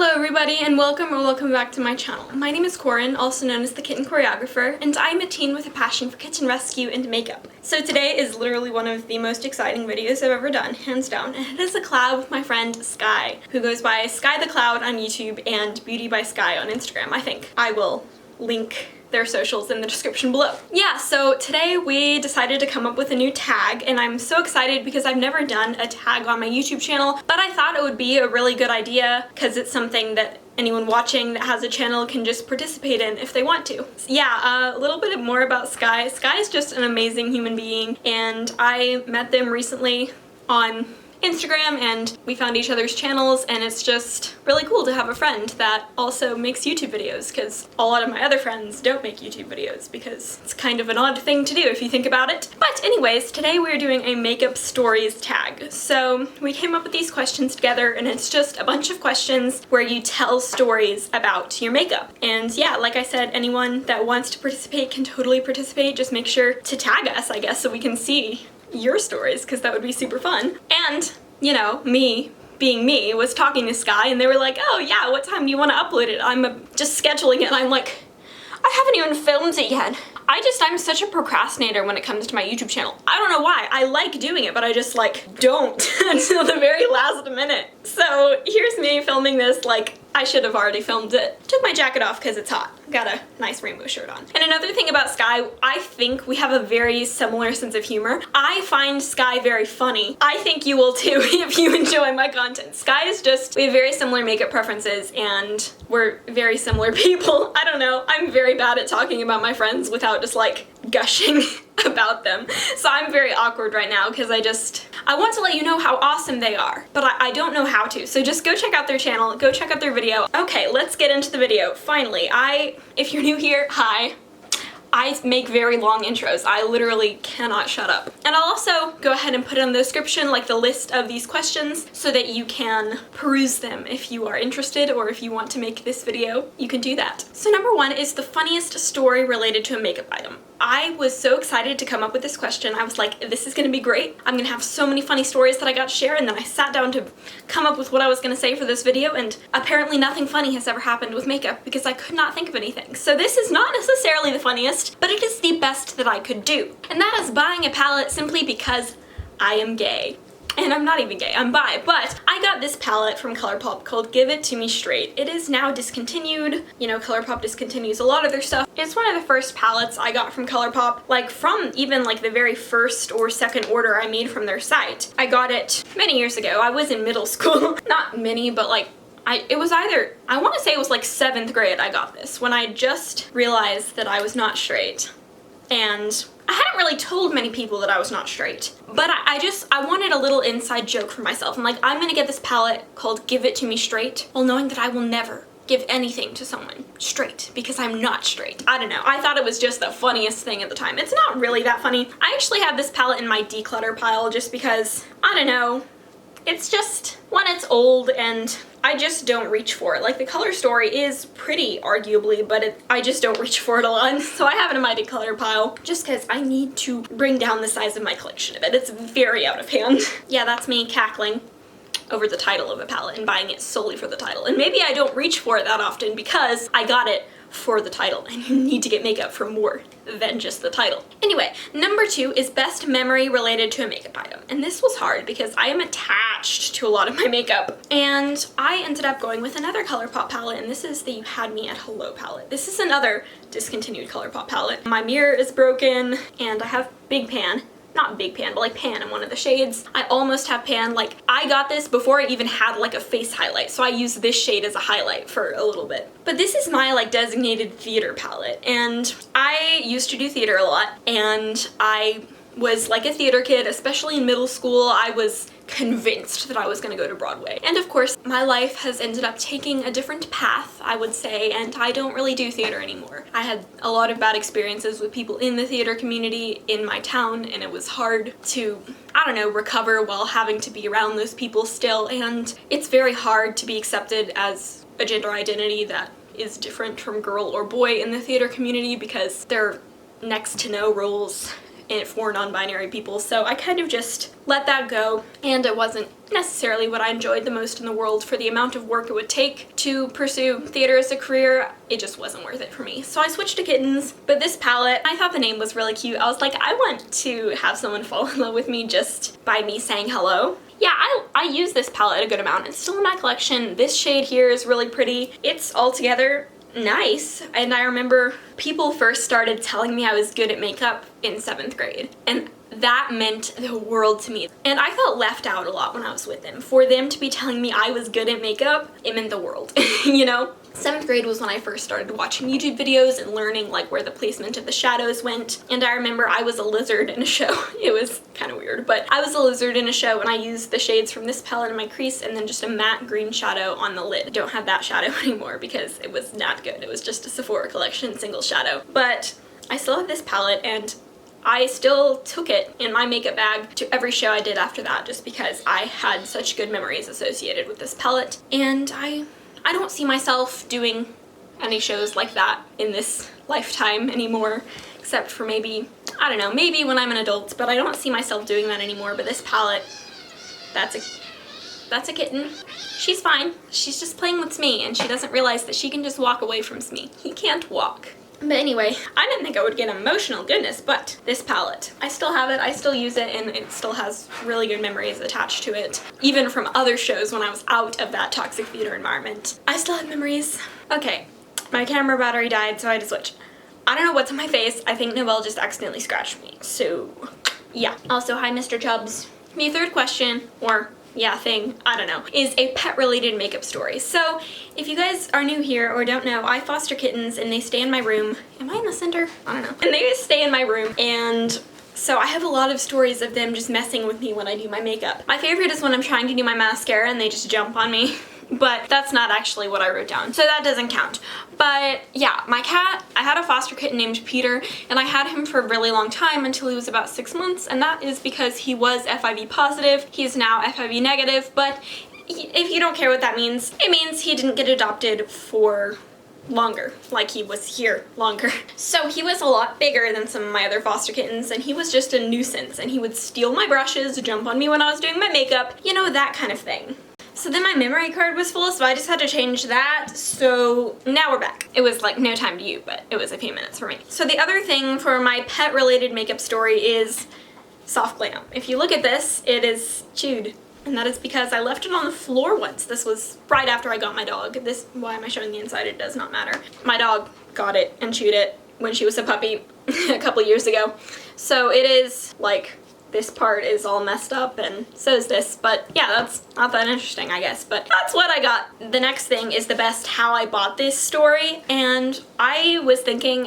Hello everybody and welcome back to my channel. My name is Corin, also known as the Kitten Choreographer, and I'm a teen with a passion for kitten rescue and makeup. So today is literally one of the most exciting videos I've ever done, hands down, and it is a collab with my friend Skye, who goes by Skye the Cloud on YouTube and Beauty by Skye on Instagram, I think. I will link their socials in the description below. Yeah, so today we decided to come up with a new tag, and I'm so excited because I've never done a tag on my YouTube channel, but I thought it would be a really good idea because it's something that anyone watching that has a channel can just participate in if they want to. Yeah, a little bit more about Skye. Skye is just an amazing human being, and I met them recently on Instagram and we found each other's channels, and it's just really cool to have a friend that also makes YouTube videos, because a lot of my other friends don't make YouTube videos because it's kind of an odd thing to do if you think about it. But anyways, today we're doing a makeup stories tag. So we came up with these questions together, and it's just a bunch of questions where you tell stories about your makeup. And yeah, like I said, anyone that wants to participate can totally participate. Just make sure to tag us, I guess, so we can see your stories, because that would be super fun. And, you know, me being me was talking to Skye, and they were like, oh yeah, what time do you want to upload it? I'm just scheduling it, and I'm like, I haven't even filmed it yet. I'm such a procrastinator when it comes to my YouTube channel. I don't know why. I like doing it, but I just like don't until the very last minute. So here's me filming this like I should have already filmed it. Took my jacket off because it's hot. Got a nice rainbow shirt on. And another thing about Skye, I think we have a very similar sense of humor. I find Skye very funny. I think you will too if you enjoy my content. Skye is just, we have very similar makeup preferences, and we're very similar people. I don't know. I'm very bad at talking about my friends without just like gushing about them. So I'm very awkward right now because I want to let you know how awesome they are, but I don't know how to. So just go check out their channel, go check out their video. Okay, let's get into the video. Finally, if you're new here, hi. I make very long intros. I literally cannot shut up. And I'll also go ahead and put in the description like the list of these questions so that you can peruse them if you are interested, or if you want to make this video, you can do that. So number one is the funniest story related to a makeup item. I was so excited to come up with this question. I was like, this is gonna be great. I'm gonna have so many funny stories that I got to share, and then I sat down to come up with what I was gonna say for this video, and apparently nothing funny has ever happened with makeup because I could not think of anything. So this is not necessarily the funniest, but it is the best that I could do. And that is buying a palette simply because I am gay. And I'm not even gay, I'm bi, but I got this palette from Colourpop called Give It To Me Straight. It is now discontinued. You know, Colourpop discontinues a lot of their stuff. It's one of the first palettes I got from Colourpop, like from even like the very first or second order I made from their site. I got it many years ago. I was in middle school. Not many, but like it was either, I want to say it was like 7th grade I got this, when I just realized that I was not straight. And I hadn't really told many people that I was not straight, but I wanted a little inside joke for myself. I'm like, I'm gonna get this palette called Give It To Me Straight, while knowing that I will never give anything to someone straight because I'm not straight. I don't know. I thought it was just the funniest thing at the time. It's not really that funny. I actually have this palette in my declutter pile just because, I don't know, it's just, when it's old and I just don't reach for it. Like, the color story is pretty, arguably, but I just don't reach for it a lot. So I have it in my declutter pile just because I need to bring down the size of my collection a bit. It's very out of hand. Yeah, that's me cackling over the title of a palette and buying it solely for the title. And maybe I don't reach for it that often because I got it for the title, and you need to get makeup for more than just the title. Anyway, number two is best memory related to a makeup item. And this was hard because I am attached to a lot of my makeup. And I ended up going with another Colourpop palette, and this is the You Had Me at Hello palette. This is another discontinued Colourpop palette. My mirror is broken, and I have Big Pan. Not Big Pan, but like Pan in one of the shades. I almost have Pan. Like, I got this before I even had like a face highlight, so I used this shade as a highlight for a little bit. But this is my like designated theater palette, and I used to do theater a lot, and I was like a theater kid, especially in middle school. I was convinced that I was gonna go to Broadway. And of course, my life has ended up taking a different path, I would say, and I don't really do theater anymore. I had a lot of bad experiences with people in the theater community in my town, and it was hard to, I don't know, recover while having to be around those people still, and it's very hard to be accepted as a gender identity that is different from girl or boy in the theater community because there are next to no rules for non-binary people, so I kind of just let that go, and it wasn't necessarily what I enjoyed the most in the world. For the amount of work it would take to pursue theater as a career, it just wasn't worth it for me. So I switched to Kittens, but this palette, I thought the name was really cute. I was like, I want to have someone fall in love with me just by me saying hello. Yeah, I use this palette a good amount. It's still in my collection. This shade here is really pretty. It's altogether nice, and I remember people first started telling me I was good at makeup in 7th grade, and that meant the world to me. And I felt left out a lot when I was with them. For them to be telling me I was good at makeup, it meant the world, you know? 7th grade was when I first started watching YouTube videos and learning like where the placement of the shadows went. And I remember I was a lizard in a show. It was kind of weird, but I was a lizard in a show, and I used the shades from this palette in my crease and then just a matte green shadow on the lid. I don't have that shadow anymore because it was not good. It was just a Sephora collection single shadow. But I still have this palette, and I still took it in my makeup bag to every show I did after that, just because I had such good memories associated with this palette. And I don't see myself doing any shows like that in this lifetime anymore, except for maybe, I don't know, maybe when I'm an adult, but I don't see myself doing that anymore. But this palette, that's a kitten. She's fine. She's just playing with Smee, and she doesn't realize that she can just walk away from Smee. He can't walk. But anyway, I didn't think I would get emotional, goodness, but this palette, I still have it, I still use it, and it still has really good memories attached to it. Even from other shows when I was out of that toxic theater environment, I still have memories. Okay, my camera battery died, so I had to switch. I don't know what's on my face. I think Noelle just accidentally scratched me, so yeah. Also, hi Mr. Chubbs. The third question, or yeah, thing, I don't know, is a pet-related makeup story. So if you guys are new here or don't know, I foster kittens, and they stay in my room. Am I in the center? I don't know. And they stay in my room, and so I have a lot of stories of them just messing with me when I do my makeup. My favorite is when I'm trying to do my mascara and they just jump on me. But that's not actually what I wrote down, so that doesn't count. But yeah, my cat, I had a foster kitten named Peter, and I had him for a really long time until he was about 6 months, and that is because he was FIV positive. He's now FIV negative, but if you don't care what that means, it means he didn't get adopted for longer, like he was here longer. So he was a lot bigger than some of my other foster kittens, and he was just a nuisance, and he would steal my brushes, jump on me when I was doing my makeup, you know, that kind of thing. So then my memory card was full, so I just had to change that, so now we're back. It was like no time to you, but it was a few minutes for me. So the other thing for my pet-related makeup story is soft glam. If you look at this, it is chewed, and that is because I left it on the floor once. This was right after I got my dog. This, why am I showing the inside? It does not matter. My dog got it and chewed it when she was a puppy a couple years ago. So it is like, this part is all messed up, and so is this, but yeah, that's not that interesting, I guess, but that's what I got. The next thing is the best how I bought this story, and I was thinking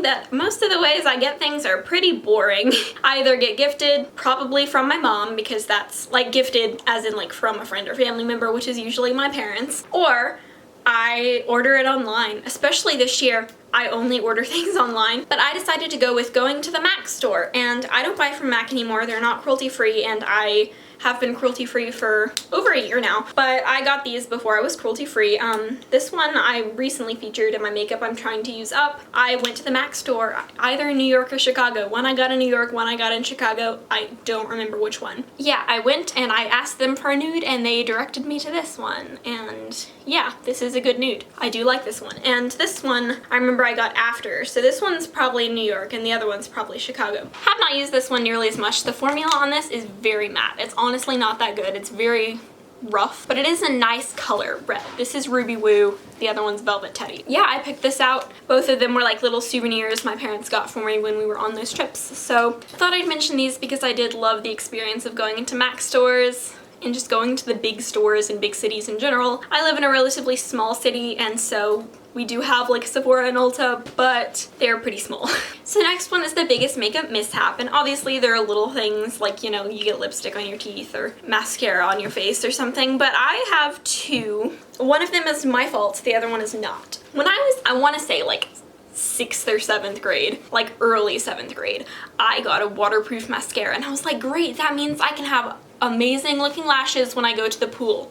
that most of the ways I get things are pretty boring. I either get gifted, probably from my mom, because that's like gifted as in like from a friend or family member, which is usually my parents, or I order it online. Especially this year, I only order things online, but I decided to go with going to the MAC store, and I don't buy from MAC anymore. They're not cruelty-free, and I have been cruelty-free for over a year now, but I got these before I was cruelty-free. This one I recently featured in my makeup I'm trying to use up. I went to the MAC store, either in New York or Chicago. One I got in New York, one I got in Chicago. I don't remember which one. Yeah, I went and I asked them for a nude, and they directed me to this one, and yeah, this is a good nude. I do like this one. And this one, I remember I got after, so this one's probably New York, and the other one's probably Chicago. Have not used this one nearly as much. The formula on this is very matte. It's honestly not that good. It's very rough, but it is a nice color red. This is Ruby Woo, the other one's Velvet Teddy. Yeah, I picked this out. Both of them were like little souvenirs my parents got for me when we were on those trips. So I thought I'd mention these because I did love the experience of going into MAC stores and just going to the big stores in big cities in general. I live in a relatively small city, and so we do have like Sephora and Ulta, but they're pretty small. So next one is the biggest makeup mishap, and obviously there are little things like, you know, you get lipstick on your teeth or mascara on your face or something, but I have two. One of them is my fault, the other one is not. When I want to say like 6th or 7th grade, like early 7th grade, I got a waterproof mascara, and I was like, great, that means I can have amazing looking lashes when I go to the pool.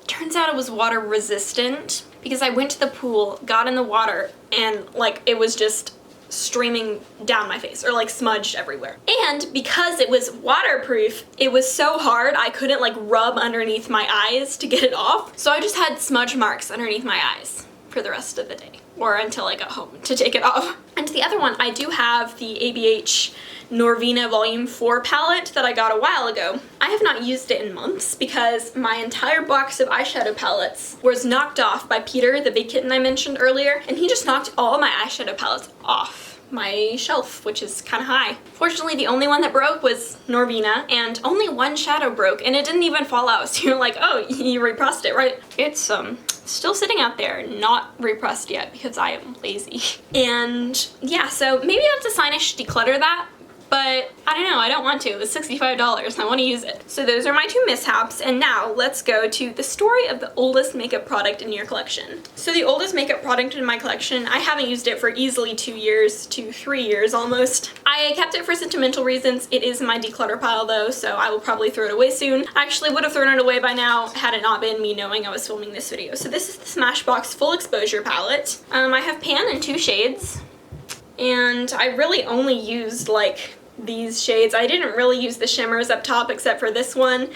Turns out it was water resistant because I went to the pool, got in the water, and like it was just streaming down my face or like smudged everywhere. And because it was waterproof, it was so hard I couldn't like rub underneath my eyes to get it off. So I just had smudge marks underneath my eyes for the rest of the day, or until I got home to take it off. And the other one, I do have the ABH Norvina Volume 4 palette that I got a while ago. I have not used it in months because my entire box of eyeshadow palettes was knocked off by Peter, the big kitten I mentioned earlier, and he just knocked all my eyeshadow palettes off my shelf, which is kind of high. Fortunately, the only one that broke was Norvina, and only one shadow broke, and it didn't even fall out. So you're like, oh, you repressed it, right? It's still sitting out there, not repressed yet because I am lazy. And yeah, so maybe that's a sign I should declutter that. But I don't know, I don't want to. It was $65 and I want to use it. So those are my two mishaps, and now let's go to the story of the oldest makeup product in your collection. So the oldest makeup product in my collection, I haven't used it for easily 2 years to 3 years almost. I kept it for sentimental reasons. It is in my declutter pile though, so I will probably throw it away soon. I actually would have thrown it away by now had it not been me knowing I was filming this video. So this is the Smashbox Full Exposure palette. I have pan in 2 shades, and I really only used like these shades. I didn't really use the shimmers up top except for this one.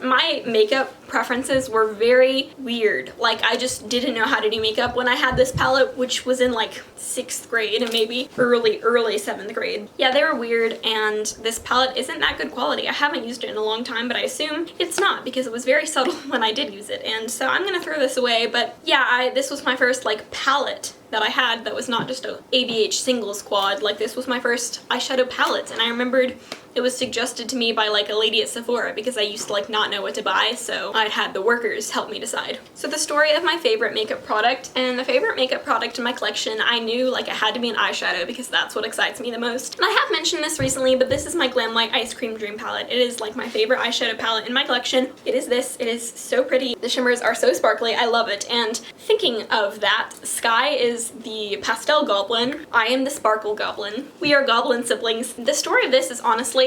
My makeup preferences were very weird. Like, I just didn't know how to do makeup when I had this palette, which was in like 6th grade and maybe early 7th grade. Yeah, they were weird, and this palette isn't that good quality. I haven't used it in a long time, but I assume it's not because it was very subtle when I did use it, and so I'm gonna throw this away. But yeah, this was my first like palette that I had that was not just a ABH singles quad. Like, this was my first eyeshadow palette, and I remembered it was suggested to me by like a lady at Sephora because I used to like not know what to buy, so I'd had the workers help me decide. So the story of my favorite makeup product, and the favorite makeup product in my collection, I knew like it had to be an eyeshadow because that's what excites me the most. And I have mentioned this recently, but this is my Glamlight Ice Cream Dream palette. It is like my favorite eyeshadow palette in my collection. It is this. It is so pretty. The shimmers are so sparkly. I love it. And thinking of that, Skye is the pastel goblin. I am the sparkle goblin. We are goblin siblings. The story of this is honestly,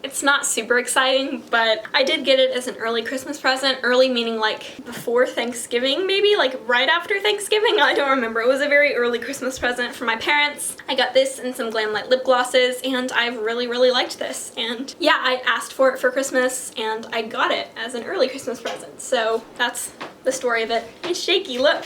it's not super exciting, but I did get it as an early Christmas present. Early meaning like before Thanksgiving, maybe like right after Thanksgiving. I don't remember. It was a very early Christmas present from my parents. I got this and some Glamlight lip glosses, and I've really liked this. And yeah, I asked for it for Christmas and I got it as an early Christmas present. So that's the story of it. It's shaky, look.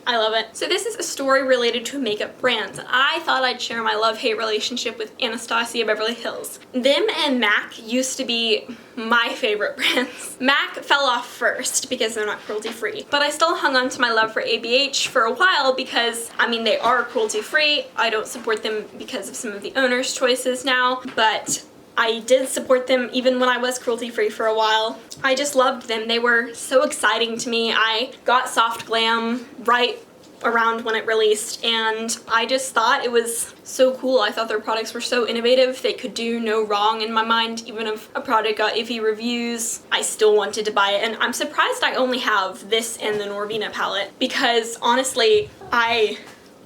I love it. So this is a story related to makeup brands. I thought I'd share my love-hate relationship with Anastasia Beverly Hills. Them and MAC used to be my favorite brands. MAC fell off first because they're not cruelty-free, but I still hung on to my love for ABH for a while because, I mean, they are cruelty-free. I don't support them because of some of the owner's choices now, but I did support them even when I was cruelty-free for a while. I just loved them. They were so exciting to me. I got Soft Glam right around when it released, and I just thought it was so cool. I thought their products were so innovative. They could do no wrong in my mind. Even if a product got iffy reviews, I still wanted to buy it. And I'm surprised I only have this and the Norvina palette because honestly, I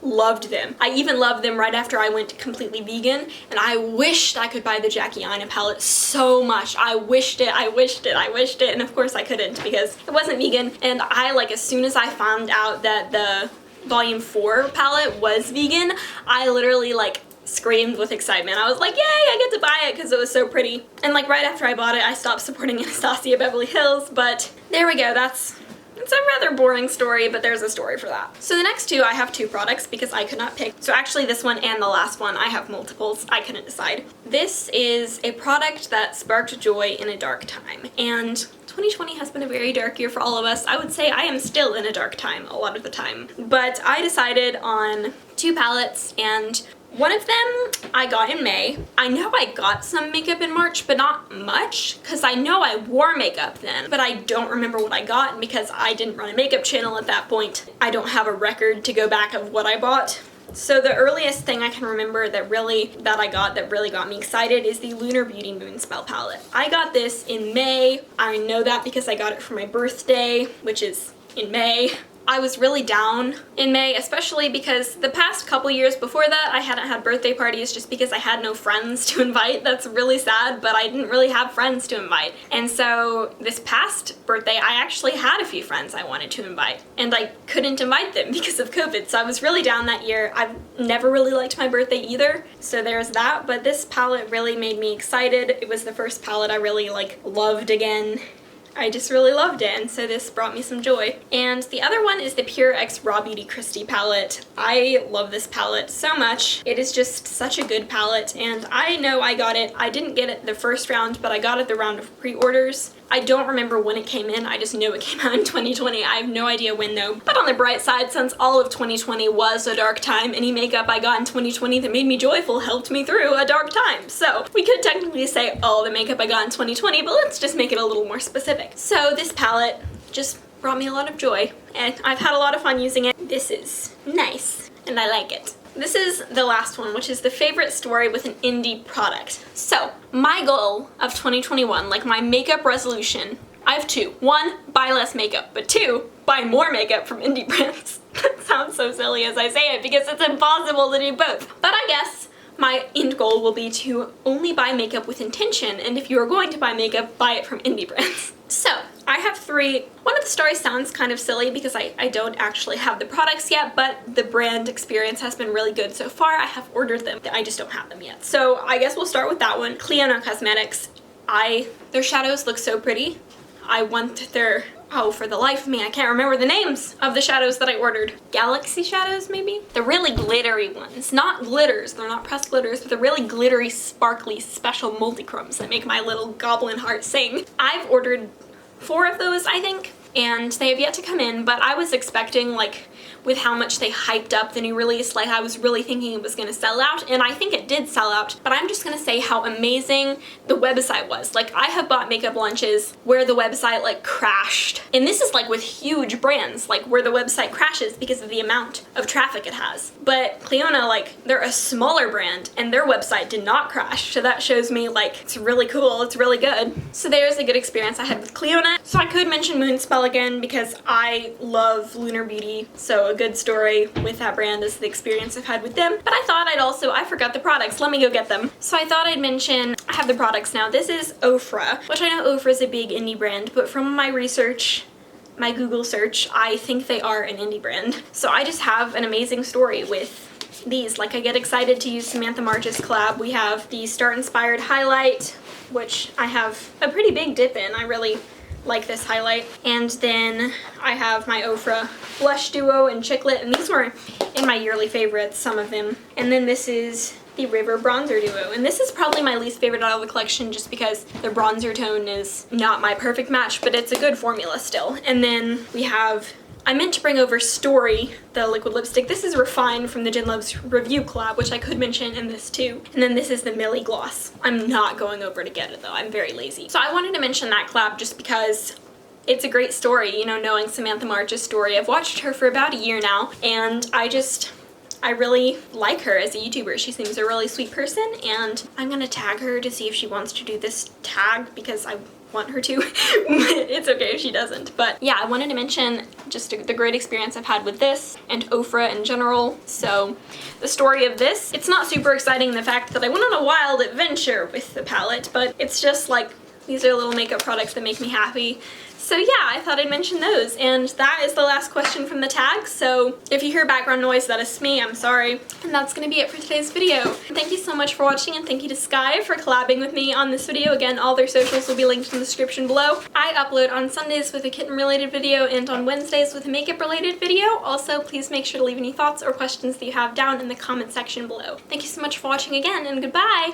loved them. I even loved them right after I went completely vegan, and I wished I could buy the Jackie Aina palette so much. I wished it, and of course I couldn't because it wasn't vegan. And I, like, as soon as I found out that the Volume 4 palette was vegan, I literally like screamed with excitement. I was like, yay, I get to buy it because it was so pretty. And like right after I bought it, I stopped supporting Anastasia Beverly Hills, but there we go. It's a rather boring story, but there's a story for that. So the next two, I have 2 products because I could not pick. So actually this one and the last one, I have multiples. I couldn't decide. This is a product that sparked joy in a dark time. And 2020 has been a very dark year for all of us. I would say I am still in a dark time a lot of the time. But I decided on 2 palettes, and one of them I got in May. I know I got some makeup in March, but not much, because I know I wore makeup then, but I don't remember what I got because I didn't run a makeup channel at that point. I don't have a record to go back of what I bought. So the earliest thing I can remember that really got me excited is the Lunar Beauty Moon Spell palette. I got this in May. I know that because I got it for my birthday, which is in May. I was really down in May, especially because the past couple years before that I hadn't had birthday parties just because I had no friends to invite. That's really sad, but I didn't really have friends to invite. And so this past birthday I actually had a few friends I wanted to invite, and I couldn't invite them because of COVID. So I was really down that year. I've never really liked my birthday either, so there's that. But this palette really made me excited. It was the first palette I really like loved again. I just really loved it, and so this brought me some joy. And the other one is the Pure X Raw Beauty Christie palette. I love this palette so much. It is just such a good palette, and I know I got it. I didn't get it the first round, but I got it the round of pre-orders. I don't remember when it came in, I just know it came out in 2020. I have no idea when though. But on the bright side, since all of 2020 was a dark time, any makeup I got in 2020 that made me joyful helped me through a dark time. So we could technically say all the makeup I got in 2020, but let's just make it a little more specific. So this palette just brought me a lot of joy, and I've had a lot of fun using it. This is nice, and I like it. This is the last one, which is the favorite story with an indie product. So my goal of 2021, like my makeup resolution, I have two. One, buy less makeup, but two, buy more makeup from indie brands. That sounds so silly as I say it because it's impossible to do both. But I guess my end goal will be to only buy makeup with intention, and if you are going to buy makeup, buy it from indie brands. So I have three. One of the stories sounds kind of silly because I don't actually have the products yet, but the brand experience has been really good so far. I have ordered them. I just don't have them yet. So I guess we'll start with that one. Cliona Cosmetics. Their shadows look so pretty. I want their, oh, for the life of me, I can't remember the names of the shadows that I ordered. Galaxy shadows, maybe? The really glittery ones. Not glitters, they're not pressed glitters, but the really glittery, sparkly, special multi-chromes that make my little goblin heart sing. I've ordered 4 of those, I think, and they have yet to come in, but I was expecting, like, with how much they hyped up the new release, like I was really thinking it was gonna sell out, and I think it did sell out, but I'm just gonna say how amazing the website was. Like, I have bought makeup launches where the website like crashed, and this is like with huge brands, like where the website crashes because of the amount of traffic it has. But Cliona, like, they're a smaller brand and their website did not crash, so that shows me like it's really cool, it's really good. So there's a good experience I had with Cliona. So I could mention Moonspell again because I love Lunar Beauty, so a good story with that brand is the experience I've had with them. But I thought I forgot the products, let me go get them. So I thought I'd mention, I have the products now. This is Ofra, which I know Ofra is a big indie brand, but from my research, my Google search, I think they are an indie brand. So I just have an amazing story with these. Like, I get excited to use Samantha March's collab. We have the Star Inspired Highlight, which I have a pretty big dip in. I really like this highlight. And then I have my Ofra Blush Duo and Chicklet, and these were in my yearly favorites, some of them. And then this is the River Bronzer Duo, and this is probably my least favorite out of the collection just because the bronzer tone is not my perfect match, but it's a good formula still. And then we have, I meant to bring over Story, the liquid lipstick. This is Refined from the Jen Loves review collab, which I could mention in this too. And then this is the Millie Gloss. I'm not going over to get it though, I'm very lazy. So I wanted to mention that collab just because it's a great story, you know, knowing Samantha March's story. I've watched her for about a year now, and I really like her as a YouTuber. She seems a really sweet person, and I'm gonna tag her to see if she wants to do this tag because I want her to. It's okay if she doesn't. But yeah, I wanted to mention just the great experience I've had with this and Ofra in general. So the story of this, it's not super exciting, the fact that I went on a wild adventure with the palette, but it's just like, these are little makeup products that make me happy. So yeah, I thought I'd mention those, and that is the last question from the tag. So if you hear background noise, that is me, I'm sorry. And that's gonna be it for today's video. Thank you so much for watching, and thank you to Skye for collabing with me on this video. Again, all their socials will be linked in the description below. I upload on Sundays with a kitten related video and on Wednesdays with a makeup related video. Also, please make sure to leave any thoughts or questions that you have down in the comment section below. Thank you so much for watching again, and goodbye!